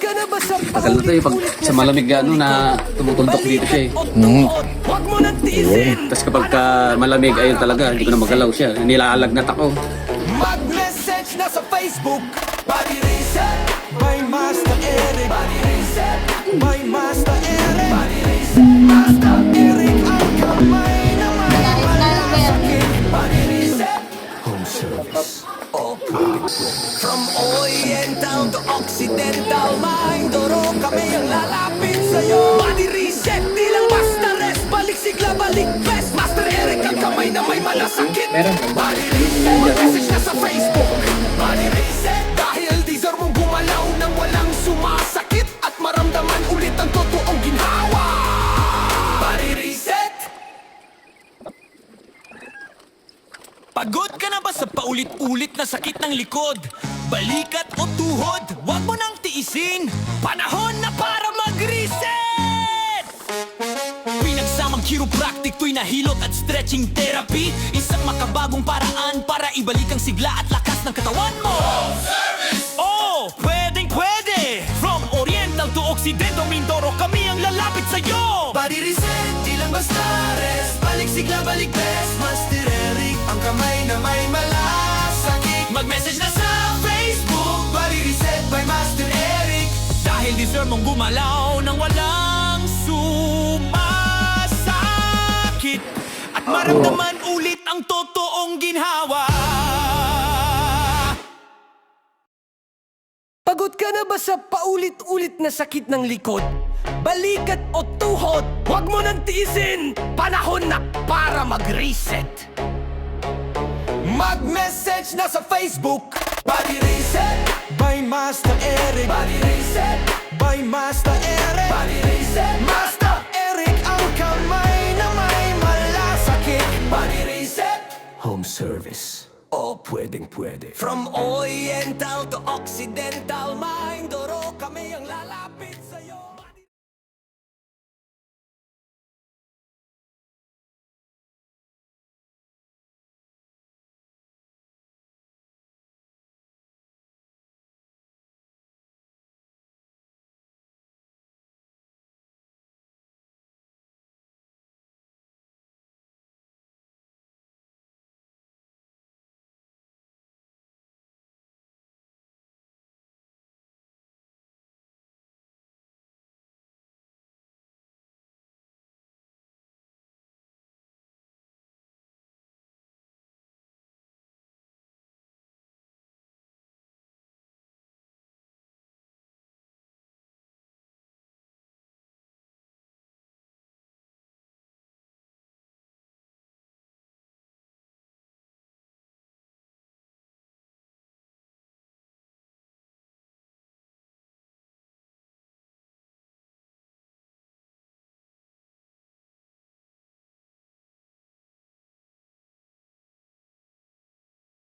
ka na ba sa Tagal na to eh, pag sa malamig ano na tumutundok dito siya eh. Huwag mo nang tiisin. Tapos kapag malamig, ayun talaga, hindi ko na magalaw siya. Nilalagnat ako. Mag-message na sa Facebook. Body reset by Master Eric. Body reset by Master Eric. Body reset. Master Eric ang kamay na may malasakit. Body reset. Home service. From Oriental to Occidental, Mindoro kami ang lalapit sa'yo. Body reset, di lang basta rest. Balik sigla, balik best. Master Eric ang kamay na may malasakit. Body reset, mag-message na sa Facebook. Body reset, dahil deserve mong gumalaw nang walang sumasakit at maramdaman ulit ang totoong ginhawa. Body reset. Pagod ka na ba sa paulit-ulit na sakit ng likod? Balikat o tuhod? Huwag mo nang tiisin. Panahon na para mag-reset! Pinagsamang chiropractic, to'y nahilot at stretching therapy. Isang makabagong paraan para ibalik ang sigla at lakas ng katawan mo. Home service! Oh, pwedeng pwede! From Oriental to Occidental, Mindoro, kami ang lalapit sa'yo. Body reset, di lang basta rest. Balik sigla, balik best. Master Eric, ang kamay na may malasakit. Mag-message na sa Facebook. Body reset by Master Eric. Dahil deserve mong gumalaw nang walang sumasakit at maramdaman ulit ang totoong ginhawa. Pagod ka na ba sa paulit-ulit na sakit ng likod? Balikat o tuhod? Huwag mo nang tiisin! Panahon na para mag-reset! Mag-message na sa Facebook. Body reset by Master Eric. Body reset by Master Eric. Body reset. Master Eric ang kamay na may malasakit. Body reset. Home service. Oh, pwedeng pwede. From Oriental to Occidental, Mindoro, kami ang lalapit sa'yo.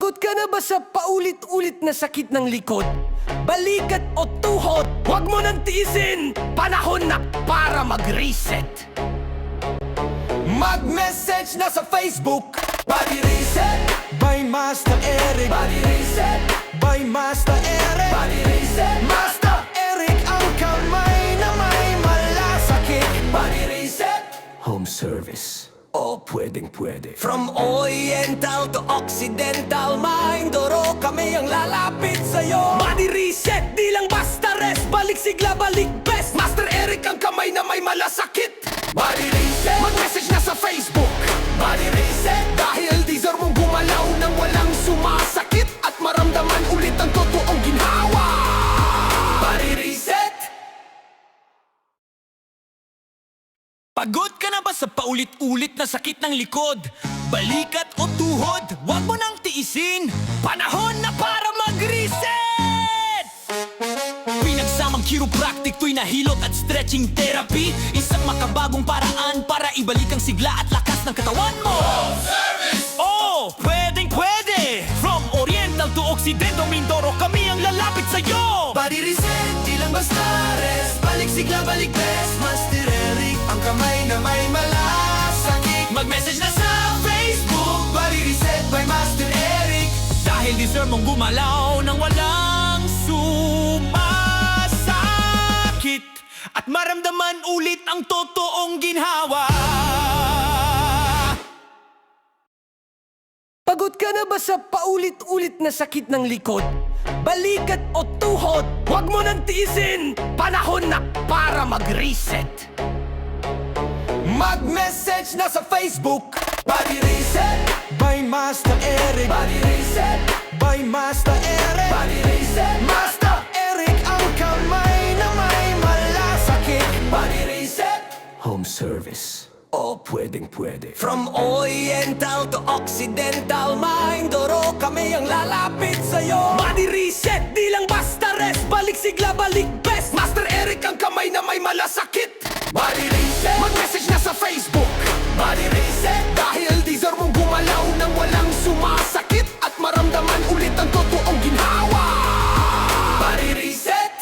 Pagod ka na ba sa paulit-ulit na sakit ng likod? Balikat o tuhod? Huwag mo nang tiisin! Panahon na para mag-reset! Mag-message na sa Facebook. Body reset by Master Eric. Body reset by Master Eric. Body reset. Master Eric ang kamay na may malasakit. Body reset. Home service. Oh, pwedeng pwede. From Oriental to Occidental, Mindoro, kami ang lalapit sa'yo. Body reset, di lang basta rest. Balik sigla, balik best. Master Eric ang kamay na may malasakit. Body reset, mag-message na sa Facebook. Body reset, dahil deserve mong gumalaw nang walang sumasakit at maramdaman ulit ang totoong ginhawa. Body reset. Pagod ka na ba sa paulit-ulit na sakit ng likod? Balikat o tuhod? Huwag mo nang tiisin! Panahon na para mag-reset! Pinagsamang chiropractic, to'y nahilot at stretching therapy. Isang makabagong paraan para ibalik ang sigla at lakas ng katawan mo. Home service! Oh, pwedeng pwede! From Oriental to Occidental, Mindoro, kami ang lalapit sa'yo. Body reset, di lang basta rest. Balik sigla, balik best. Master Eric, ang kamay na may malasakit. Mag-message na sa Facebook. Body reset by Master Eric. Dahil deserve mong gumalaw nang walang sumasakit at maramdaman ulit ang totoong ginhawa. Pagod ka na ba sa paulit-ulit na sakit ng likod? Balikat o tuhod? Huwag mo nang tiisin! Panahon na para mag-reset! Mag-message na sa Facebook! Body Reset! By Master Eric! Body Reset! By Master Eric! Body Reset! Master Eric ang kamay na may malasakit! Body Reset! Home service. Oh, pwedeng-pwede. From Oriental to Occidental, Mindoro, kami ang lalapit sa'yo. Body Reset, di lang basta rest. Balik sigla, balik best. Master Eric ang kamay na may malasakit. Body Reset, mag-message na sa Facebook. Body Reset, dahil deserve mong gumalaw nang walang sumasakit at maramdaman ulit ang totoong ginhawa. Body Reset.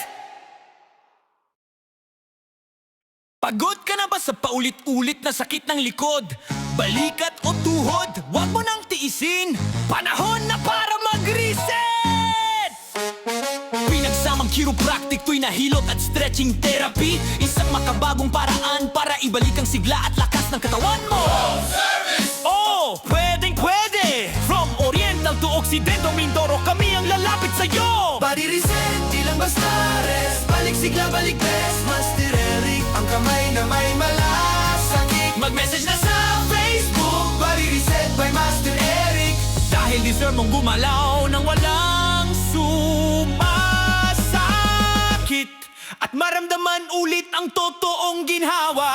Pagod ka na ba sa paulit-ulit na sakit ng likod? Balikat o tuhod? Huwag mo nang tiisin! Panahon na para mag-reset! Pinagsamang chiropractic, to'y nahilot at stretching therapy. Isang makabagong paraan para ibalik ang sigla at lakas ng katawan mo. Home service! Oh, pwedeng-pwede! From Oriental to Occidental, Mindoro, kami ang lalapit sa'yo! Body Reset, di lang basta rest. Balik sigla, balik best. Master Eric ang kamay na may malasakit. Mag-message na sa Facebook! Body Reset by Master Eric. Dahil deserve mong gumalaw nang walang sumasakit at maramdaman ulit ang totoong ginhawa.